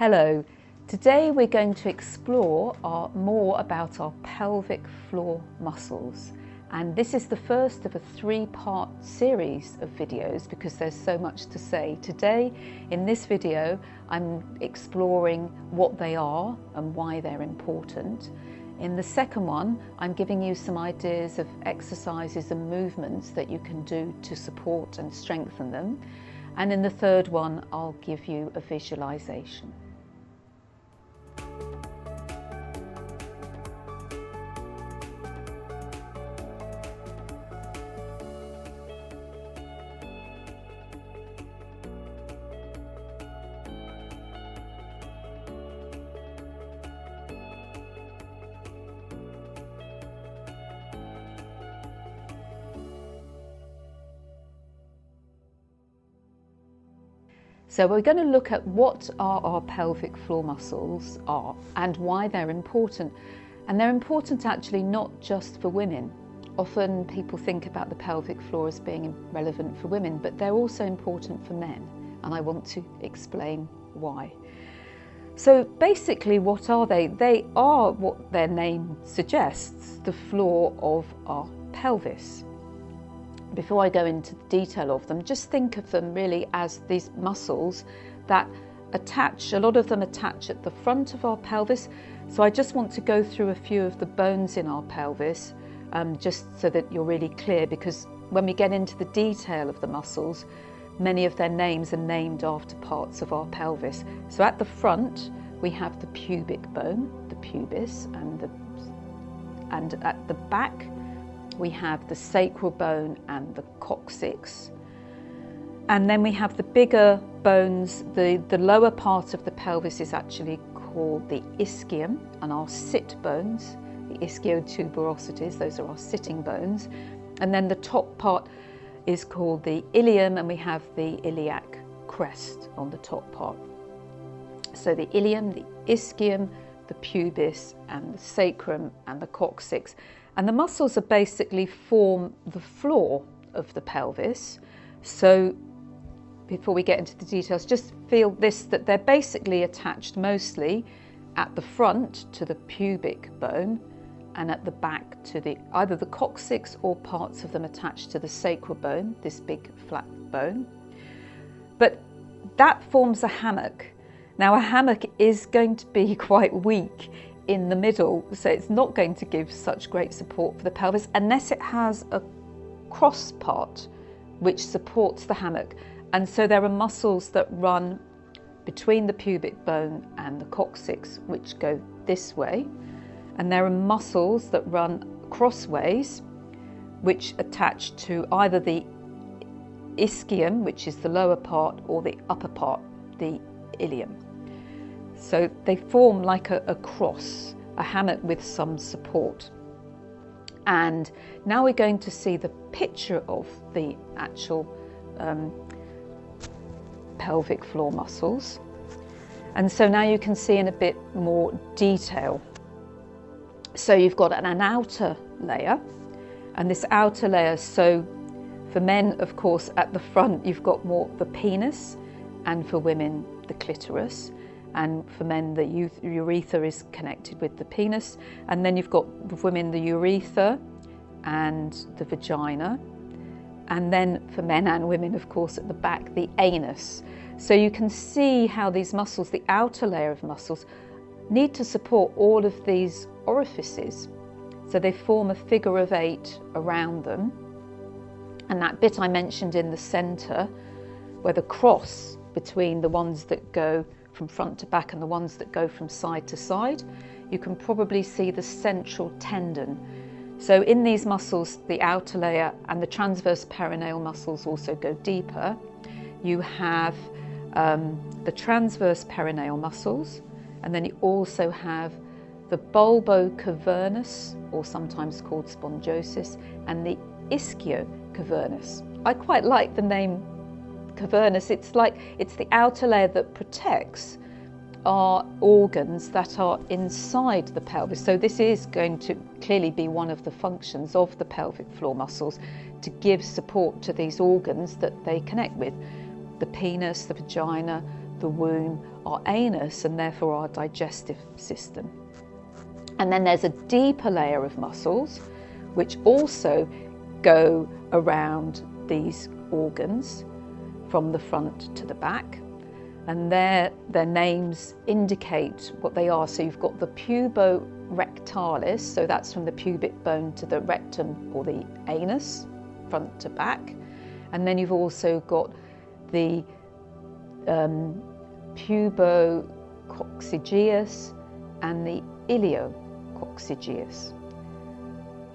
Hello, today we're going to explore more about our pelvic floor muscles, and this is the first of a three-part series of videos because there's so much to say. Today in this video I'm exploring what they are and why they're important. In the second one I'm giving you some ideas of exercises and movements that you can do to support and strengthen them, and in the third one I'll give you a visualization. So we're going to look at what our pelvic floor muscles are and why they're important. And they're important actually not just for women. Often people think about the pelvic floor as being relevant for women, but they're also important for men. And I want to explain why. So basically, what are they? They are what their name suggests, the floor of our pelvis. Before I go into the detail of them, just think of them really as these muscles that attach, a lot of them attach at the front of our pelvis. So I just want to go through a few of the bones in our pelvis, just so that you're really clear, because when we get into the detail of the muscles, many of their names are named after parts of our pelvis. So at the front, we have the pubic bone, the pubis, and at the back, we have the sacral bone and the coccyx. And then we have the bigger bones. The lower part of the pelvis is actually called the ischium, and our sit bones, the ischiotuberosities, those are our sitting bones. And then the top part is called the ilium, and we have the iliac crest on the top part. So the ilium, the ischium, the pubis, and the sacrum, and the coccyx. And the muscles are basically form the floor of the pelvis. So before we get into the details, just feel this, that they're basically attached mostly at the front to the pubic bone and at the back to either the coccyx or parts of them attached to the sacral bone, this big flat bone. But that forms a hammock. Now a hammock is going to be quite weak in the middle, so it's not going to give such great support for the pelvis unless it has a cross part which supports the hammock. And so there are muscles that run between the pubic bone and the coccyx which go this way, and there are muscles that run crossways which attach to either the ischium, which is the lower part, or the upper part, the ilium. So they form like a cross, a hammock with some support. And now we're going to see the picture of the actual pelvic floor muscles. And so now you can see in a bit more detail. So you've got an outer layer, and this outer layer, so for men, of course, at the front, you've got more the penis, and for women, the clitoris. And for men, the urethra is connected with the penis. And then you've got, for women, the urethra and the vagina. And then for men and women, of course, at the back, the anus. So you can see how these muscles, the outer layer of muscles, need to support all of these orifices. So they form a figure of 8 around them. And that bit I mentioned in the center, where the cross between the ones that go from front to back and the ones that go from side to side, you can probably see the central tendon. So in these muscles, the outer layer and the transverse perineal muscles also go deeper. You have the transverse perineal muscles, and then you also have the bulbocavernous, or sometimes called spongiosus, and the ischiocavernous. I quite like the name cavernous. It's the outer layer that protects our organs that are inside the pelvis. So this is going to clearly be one of the functions of the pelvic floor muscles, to give support to these organs that they connect with: the penis, the vagina, the womb, our anus, and therefore our digestive system. And then there's a deeper layer of muscles which also go around these organs from the front to the back, and their names indicate what they are. So you've got the puborectalis, so that's from the pubic bone to the rectum or the anus, front to back. And then you've also got the pubococcygeus and the iliococcygeus.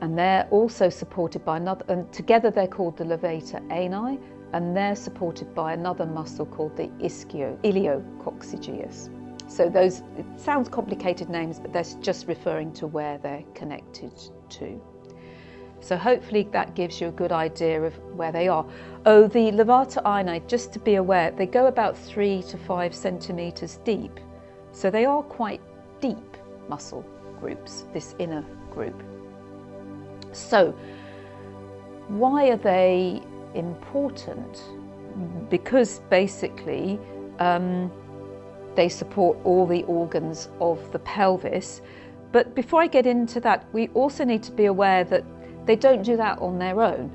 And they're also supported by another, and together they're called the levator ani, and they're supported by another muscle called the iliococcygeus. So those, it sounds complicated names, but they're just referring to where they're connected to. So hopefully that gives you a good idea of where they are. Oh, the levator ani, just to be aware, they go about 3 to 5 centimetres deep. So they are quite deep muscle groups, this inner group. So why are they important? Because basically they support all the organs of the pelvis. But before I get into that, we also need to be aware that they don't do that on their own.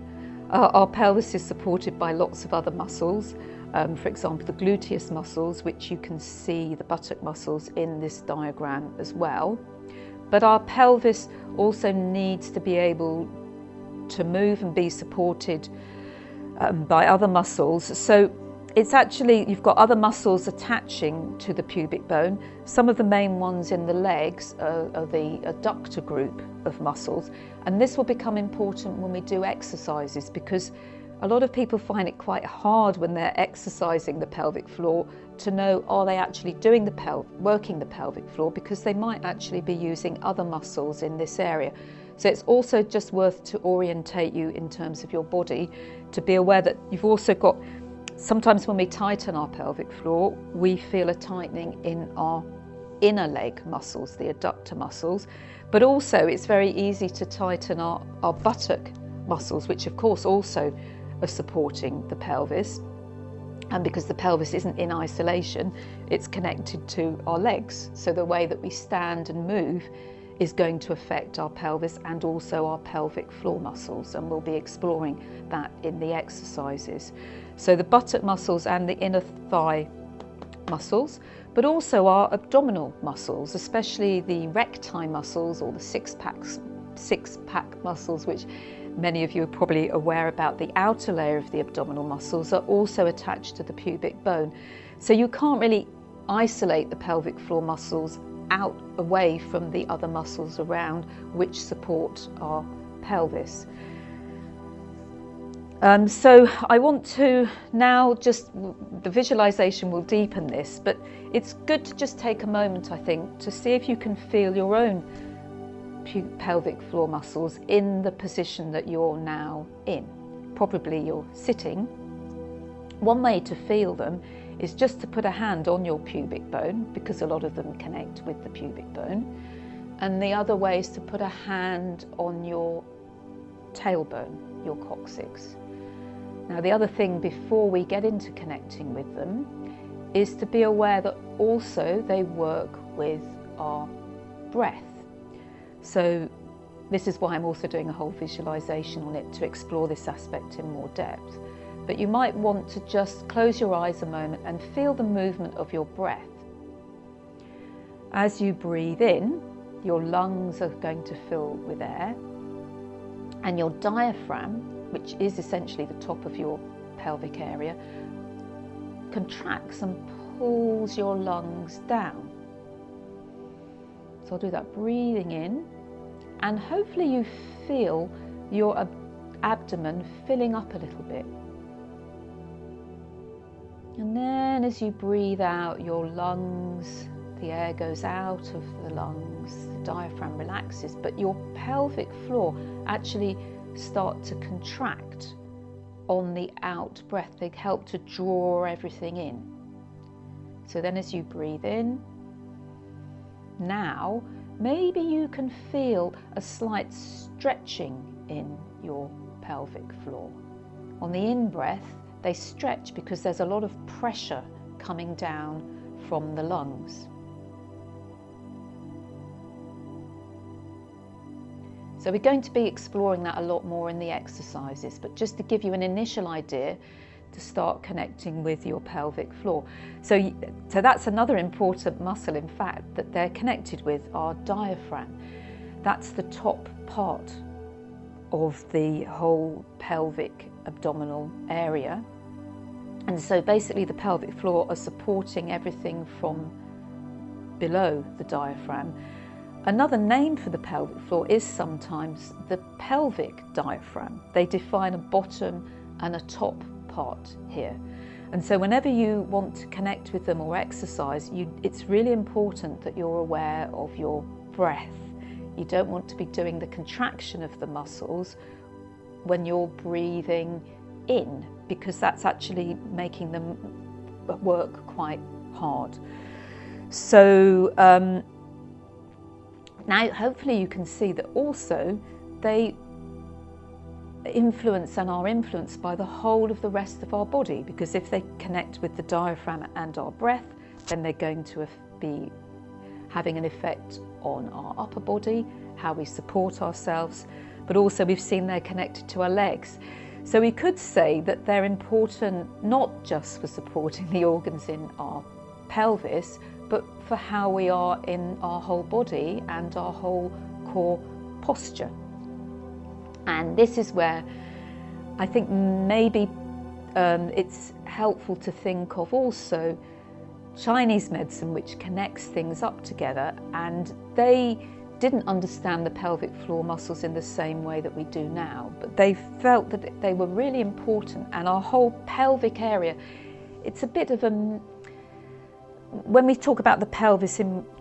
Our pelvis is supported by lots of other muscles, for example the gluteus muscles, which you can see, the buttock muscles, in this diagram as well. But our pelvis also needs to be able to move and be supported by other muscles. So it's actually, you've got other muscles attaching to the pubic bone. Some of the main ones in the legs are the adductor group of muscles, and this will become important when we do exercises, because a lot of people find it quite hard when they're exercising the pelvic floor to know, are they actually doing working the pelvic floor, because they might actually be using other muscles in this area. So it's also just worth to orientate you in terms of your body, to be aware that you've also got, sometimes when we tighten our pelvic floor, we feel a tightening in our inner leg muscles, the adductor muscles, but also it's very easy to tighten our buttock muscles, which of course also are supporting the pelvis. And because the pelvis isn't in isolation, it's connected to our legs. So the way that we stand and move is going to affect our pelvis and also our pelvic floor muscles, and we'll be exploring that in the exercises. So the buttock muscles and the inner thigh muscles, but also our abdominal muscles, especially the recti muscles, or the six-pack muscles, which many of you are probably aware about. The outer layer of the abdominal muscles are also attached to the pubic bone. So you can't really isolate the pelvic floor muscles out away from the other muscles around which support our pelvis. So I want to now the visualization will deepen this, but it's good to just take a moment, I think, to see if you can feel your own pelvic floor muscles in the position that you're now in. Probably you're sitting. One way to feel them is just to put a hand on your pubic bone, because a lot of them connect with the pubic bone. And the other way is to put a hand on your tailbone, your coccyx. Now, the other thing before we get into connecting with them is to be aware that also they work with our breath. So this is why I'm also doing a whole visualization on it, to explore this aspect in more depth. But you might want to just close your eyes a moment and feel the movement of your breath. As you breathe in, your lungs are going to fill with air, and your diaphragm, which is essentially the top of your pelvic area, contracts and pulls your lungs down. So I'll do that, breathing in, and hopefully you feel your abdomen filling up a little bit. And then as you breathe out, your lungs, the air goes out of the lungs, the diaphragm relaxes, but your pelvic floor actually start to contract on the out breath. They help to draw everything in. So then as you breathe in, now maybe you can feel a slight stretching in your pelvic floor. On the in-breath, they stretch because there's a lot of pressure coming down from the lungs. So we're going to be exploring that a lot more in the exercises, but just to give you an initial idea to start connecting with your pelvic floor. So that's another important muscle, in fact, that they're connected with, our diaphragm. That's the top part of the whole pelvic abdominal area. And so basically the pelvic floor are supporting everything from below the diaphragm. Another name for the pelvic floor is sometimes the pelvic diaphragm. They define a bottom and a top part here. And so whenever you want to connect with them or exercise, it's really important that you're aware of your breath. You don't want to be doing the contraction of the muscles when you're breathing in, because that's actually making them work quite hard. So now hopefully you can see that also they influence and are influenced by the whole of the rest of our body, because if they connect with the diaphragm and our breath, then they're going to be having an effect on our upper body, how we support ourselves, but also we've seen they're connected to our legs. So we could say that they're important not just for supporting the organs in our pelvis, but for how we are in our whole body and our whole core posture. And this is where I think maybe it's helpful to think of also Chinese medicine, which connects things up together, and they didn't understand the pelvic floor muscles in the same way that we do now, but they felt that they were really important, and our whole pelvic area, it's a bit of a, when we talk about the pelvis,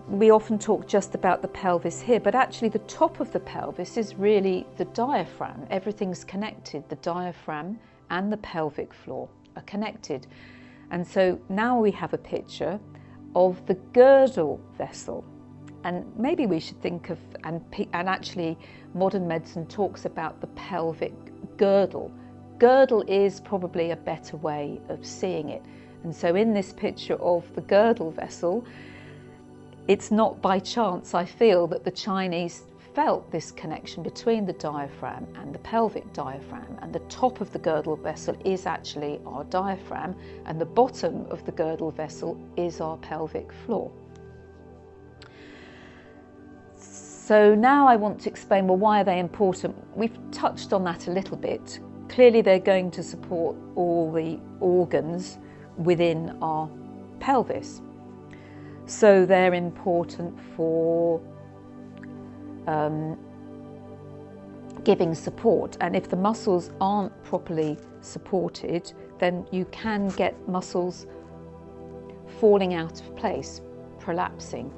we often talk just about the pelvis here, but actually the top of the pelvis is really the diaphragm. Everything's connected. The diaphragm and the pelvic floor are connected. And so now we have a picture of the girdle vessel. And maybe we should think of, and actually modern medicine talks about the pelvic girdle. Girdle is probably a better way of seeing it. And so in this picture of the girdle vessel, it's not by chance, I feel, that the Chinese felt this connection between the diaphragm and the pelvic diaphragm, and the top of the girdle vessel is actually our diaphragm, and the bottom of the girdle vessel is our pelvic floor. So now I want to explain, well, why are they important? We've touched on that a little bit. Clearly they're going to support all the organs within our pelvis. So they're important for giving support, and if the muscles aren't properly supported, then you can get muscles falling out of place, prolapsing.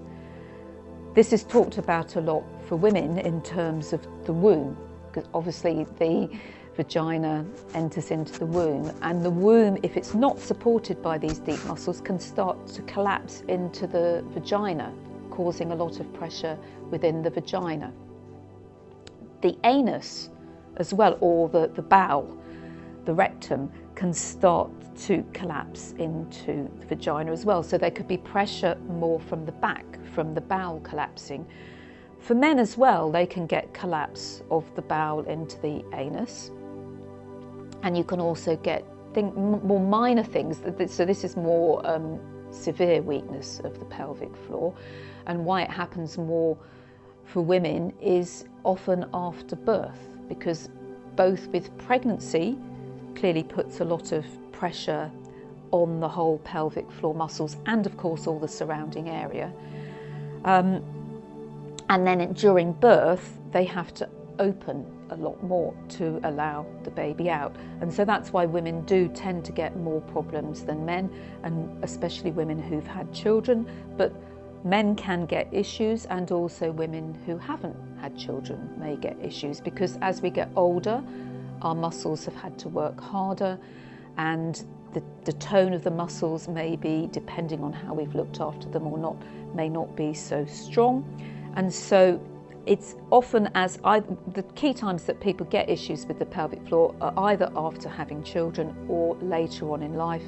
This is talked about a lot for women in terms of the womb, because obviously the vagina enters into the womb, and the womb, if it's not supported by these deep muscles, can start to collapse into the vagina, causing a lot of pressure within the vagina. The anus as well, or the bowel, the rectum, can start to collapse into the vagina as well. So there could be pressure more from the back, from the bowel collapsing. For men as well, they can get collapse of the bowel into the anus. And you can also get more minor things. So this is more severe weakness of the pelvic floor. And why it happens more for women is often after birth, because both with pregnancy clearly puts a lot of pressure on the whole pelvic floor muscles and of course all the surrounding area. And then during birth, they have to open a lot more to allow the baby out. And so that's why women do tend to get more problems than men, and especially women who've had children. But men can get issues, and also women who haven't had children may get issues, because as we get older, our muscles have had to work harder, and the tone of the muscles may be, depending on how we've looked after them or not, may not be so strong. And so it's often the key times that people get issues with the pelvic floor are either after having children or later on in life.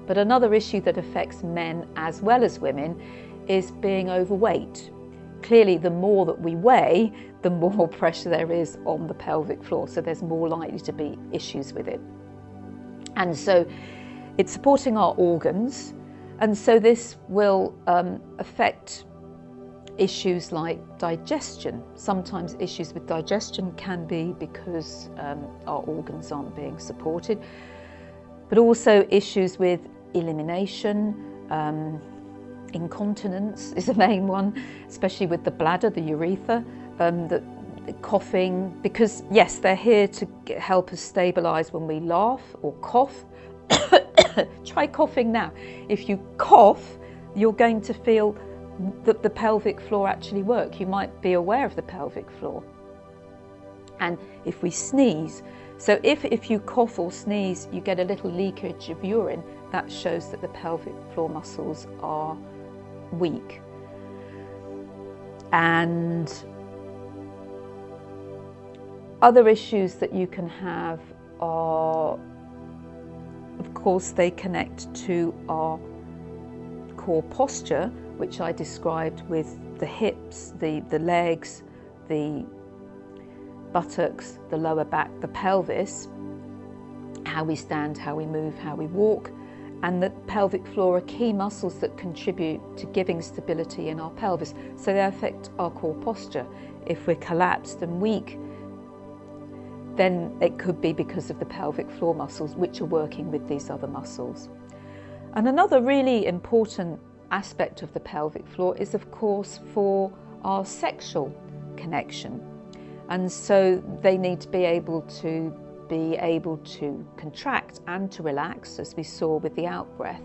But another issue that affects men as well as women is being overweight. Clearly, the more that we weigh, the more pressure there is on the pelvic floor, so there's more likely to be issues with it. And so it's supporting our organs, and so this will affect issues like digestion. Sometimes issues with digestion can be because our organs aren't being supported, but also issues with elimination. Incontinence is a main one, especially with the bladder, the urethra, the coughing, because yes, they're here to help us stabilise when we laugh or cough. Try coughing now. If you cough, you're going to feel that the pelvic floor actually work. You might be aware of the pelvic floor. And if we sneeze, so if you cough or sneeze, you get a little leakage of urine, that shows that the pelvic floor muscles are weak. And other issues that you can have are, of course, they connect to our core posture, which I described with the hips, the legs, the buttocks, the lower back, the pelvis, how we stand, how we move, how we walk. And the pelvic floor are key muscles that contribute to giving stability in our pelvis. So they affect our core posture. If we're collapsed and weak, then it could be because of the pelvic floor muscles, which are working with these other muscles. And another really important aspect of the pelvic floor is, of course, for our sexual connection. And so they need to be able to contract and to relax, as we saw with the out breath.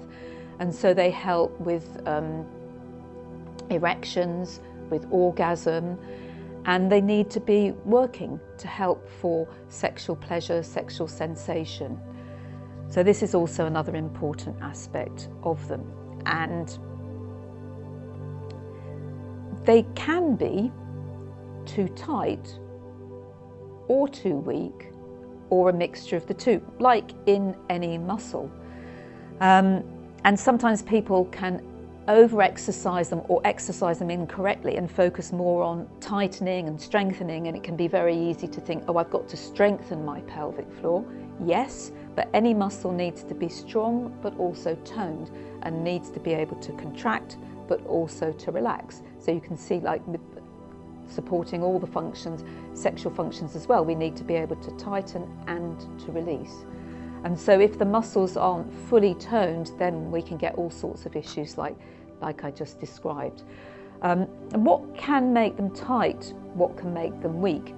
And so they help with erections, with orgasm, and they need to be working to help for sexual pleasure, sexual sensation. So this is also another important aspect of them. And they can be too tight or too weak, or a mixture of the two, like in any muscle. And sometimes people can over-exercise them or exercise them incorrectly and focus more on tightening and strengthening, and it can be very easy to think, oh, I've got to strengthen my pelvic floor. Yes, but any muscle needs to be strong but also toned, and needs to be able to contract but also to relax. So you can see, like with supporting all the functions, sexual functions as well, we need to be able to tighten and to release. And so if the muscles aren't fully toned, then we can get all sorts of issues like I just described. And what can make them tight? What can make them weak?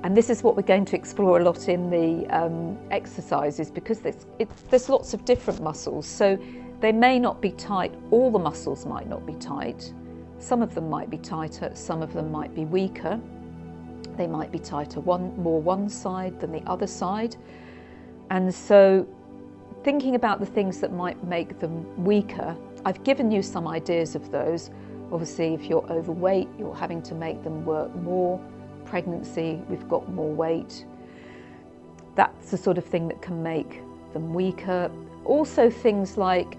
And this is what we're going to explore a lot in the exercises, because there's lots of different muscles. So they may not be tight, all the muscles might not be tight. Some of them might be tighter, some of them might be weaker. They might be tighter more one side than the other side. And so thinking about the things that might make them weaker, I've given you some ideas of those. Obviously, if you're overweight, you're having to make them work more. Pregnancy, we've got more weight. That's the sort of thing that can make them weaker. Also things like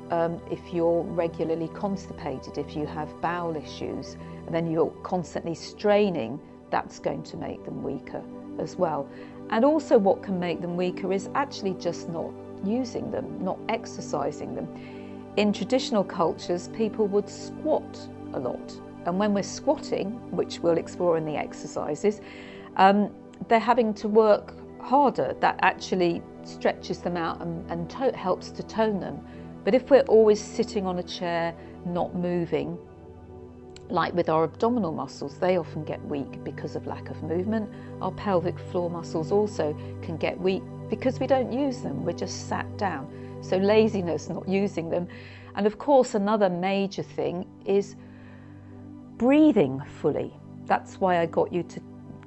if you're regularly constipated, if you have bowel issues, and then you're constantly straining, that's going to make them weaker as well. And also what can make them weaker is actually just not using them, not exercising them. In traditional cultures, people would squat a lot. And when we're squatting, which we'll explore in the exercises, they're having to work harder. That actually stretches them out and helps to tone them. But if we're always sitting on a chair, not moving, like with our abdominal muscles, they often get weak because of lack of movement. Our pelvic floor muscles also can get weak because we don't use them, we're just sat down. So laziness, not using them. And of course, another major thing is breathing fully. That's why I got you to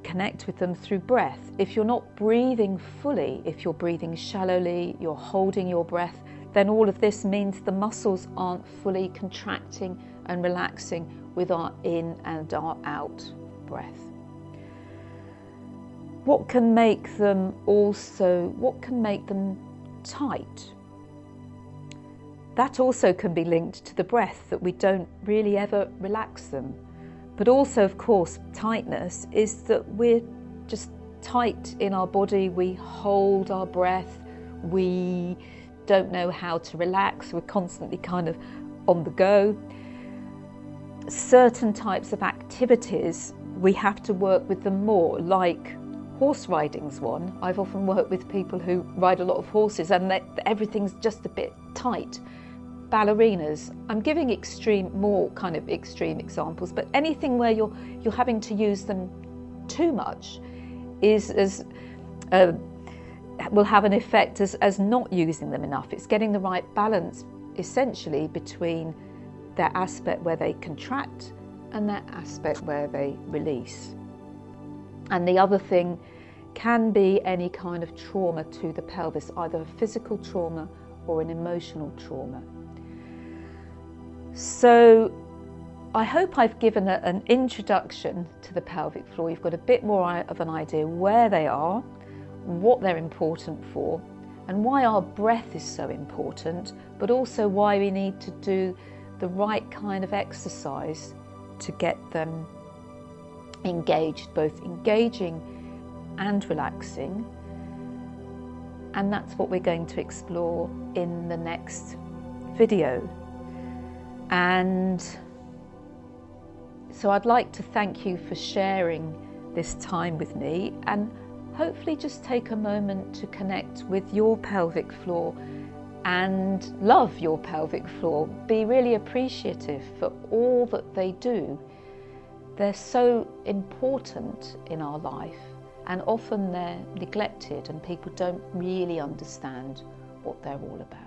connect with them through breath. If you're not breathing fully, if you're breathing shallowly, you're holding your breath, then all of this means the muscles aren't fully contracting and relaxing with our in and our out breath. What can make them tight? that also can be linked to the breath, that we don't really ever relax them. But also, of course, tightness is that we're just tight in our body, we hold our breath, we don't know how to relax, we're constantly kind of on the go. Certain types of activities, we have to work with them more, like horse riding's one. I've often worked with people who ride a lot of horses and everything's just a bit tight. Ballerinas, I'm giving more kind of extreme examples, but anything where you're having to use them too much will have an effect as not using them enough. It's getting the right balance essentially between their aspect where they contract and their aspect where they release. And the other thing can be any kind of trauma to the pelvis, either a physical trauma or an emotional trauma. So I hope I've given an introduction to the pelvic floor. You've got a bit more of an idea where they are, what they're important for, and why our breath is so important, but also why we need to do the right kind of exercise to get them engaged, both engaging and relaxing. And that's what we're going to explore in the next video. And so I'd like to thank you for sharing this time with me, and hopefully just take a moment to connect with your pelvic floor and love your pelvic floor. Be really appreciative for all that they do. They're so important in our life, and often they're neglected and people don't really understand what they're all about.